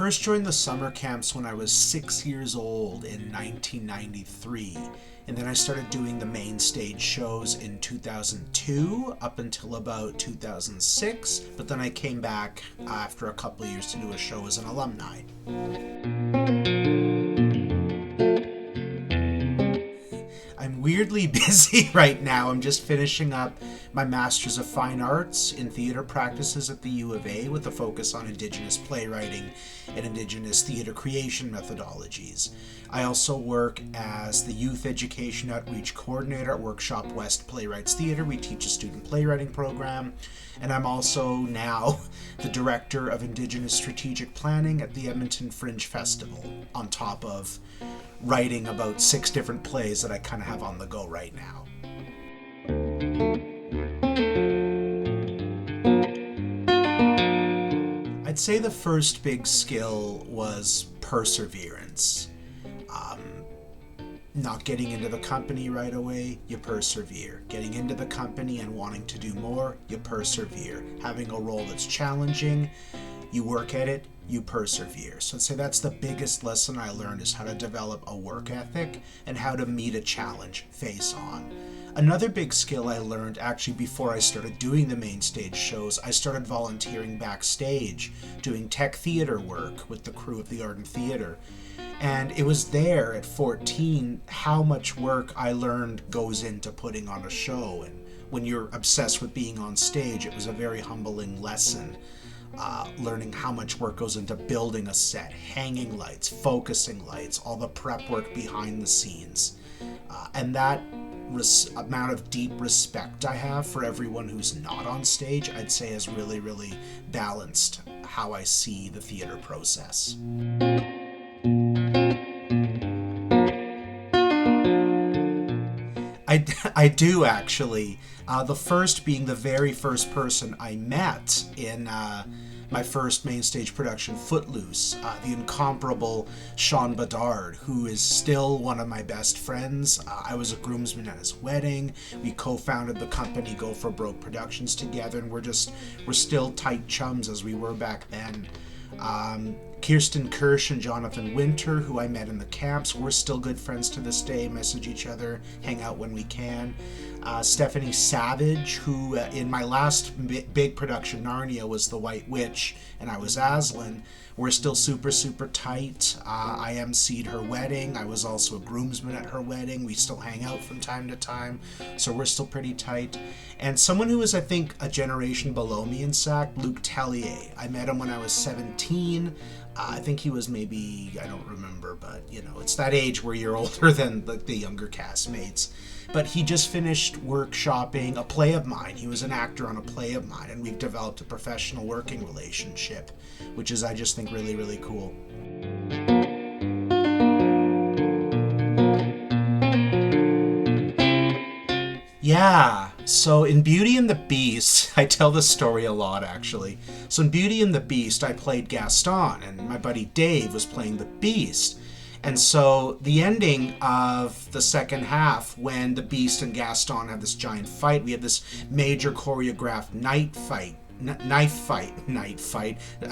first joined the summer camps when I was 6 years old in 1993. And then I started doing the main stage shows in 2002 up until about 2006. But then I came back after a couple of years to do a show as an alumni. I'm weirdly busy right now. I'm just finishing up my Master's of Fine Arts in Theatre Practices at the U of A with a focus on Indigenous playwriting and Indigenous theatre creation methodologies. I also work as the Youth Education Outreach Coordinator at Workshop West Playwrights Theatre. We teach a student playwriting program. And I'm also now the Director of Indigenous Strategic Planning at the Edmonton Fringe Festival, on top of writing about 6 different plays that I kind of have on the go right now. I'd say the first big skill was perseverance. Not getting into the company right away, you persevere. Getting into the company and wanting to do more, you persevere. Having a role that's challenging, you work at it, you persevere. So I'd say that's the biggest lesson I learned, is how to develop a work ethic and how to meet a challenge face on. Another big skill I learned actually before I started doing the main stage shows, I started volunteering backstage, doing tech theater work with the crew of the Ardent Theater. And it was there at 14 how much work I learned goes into putting on a show. And when you're obsessed with being on stage, it was a very humbling lesson. Learning how much work goes into building a set, hanging lights, focusing lights, all the prep work behind the scenes. And that amount of deep respect I have for everyone who's not on stage, I'd say has really, really balanced how I see the theater process. I do actually. The first being the very first person I met in my first main stage production, Footloose, the incomparable Sean Bedard, who is still one of my best friends. I was a groomsman at his wedding. We co-founded the company Go for Broke Productions together, and we're still tight chums as we were back then. Kirsten Kirsch and Jonathan Winter, who I met in the camps, we're still good friends to this day, message each other, hang out when we can. Stephanie Savage, who in my last big production, Narnia, was the White Witch, and I was Aslan. We're still super, super tight. I emceed her wedding. I was also a groomsman at her wedding. We still hang out from time to time, so we're still pretty tight. And someone who was, I think, a generation below me in SAC, Luke Tellier. I met him when I was 17. I think he was maybe, I don't remember, but, you know, it's that age where you're older than the younger castmates. But he just finished workshopping a play of mine. He was an actor on a play of mine, and we've developed a professional working relationship, which is, I just think, really, really cool. Yeah, so in Beauty and the Beast, I tell this story a lot, actually. So in Beauty and the Beast, I played Gaston, and my buddy Dave was playing the Beast. And so the ending of the second half, when the Beast and Gaston have this giant fight, we have this major choreographed knife fight. I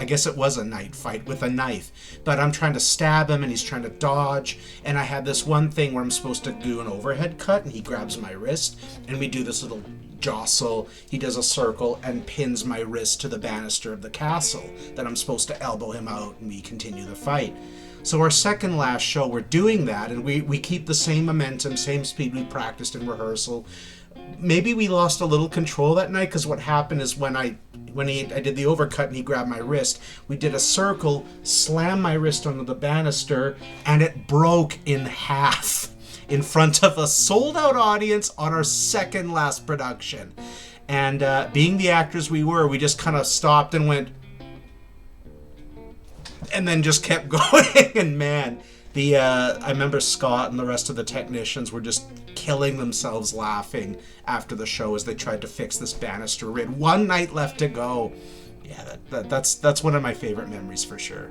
guess it was a night fight with a knife. But I'm trying to stab him and he's trying to dodge. And I have this one thing where I'm supposed to do an overhead cut and he grabs my wrist and we do this little jostle. He does a circle and pins my wrist to the banister of the castle that I'm supposed to elbow him out and we continue the fight. So our second last show, we're doing that, and we keep the same momentum, same speed we practiced in rehearsal. Maybe we lost a little control that night, because what happened is when I did the overcut and he grabbed my wrist, we did a circle, slammed my wrist onto the banister, and it broke in half in front of a sold-out audience on our second last production. And being the actors we were, we just kind of stopped and went, and then just kept going. And man, I remember Scott and the rest of the technicians were just killing themselves laughing after the show as they tried to fix this banister. We had one night left to go. Yeah, that's one of my favorite memories for sure.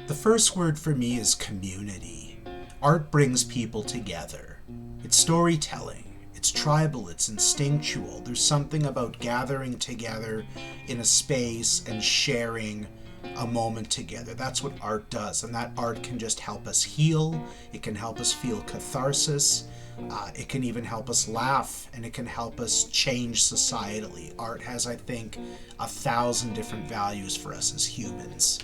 The first word for me is community. Art brings people together. It's storytelling. It's It's tribal, it's instinctual. There's something about gathering together in a space and sharing a moment together. That's what art does, and that art can just help us heal. It can help us feel catharsis. It can even help us laugh, and it can help us change societally. Art has, I think, 1,000 different values for us as humans.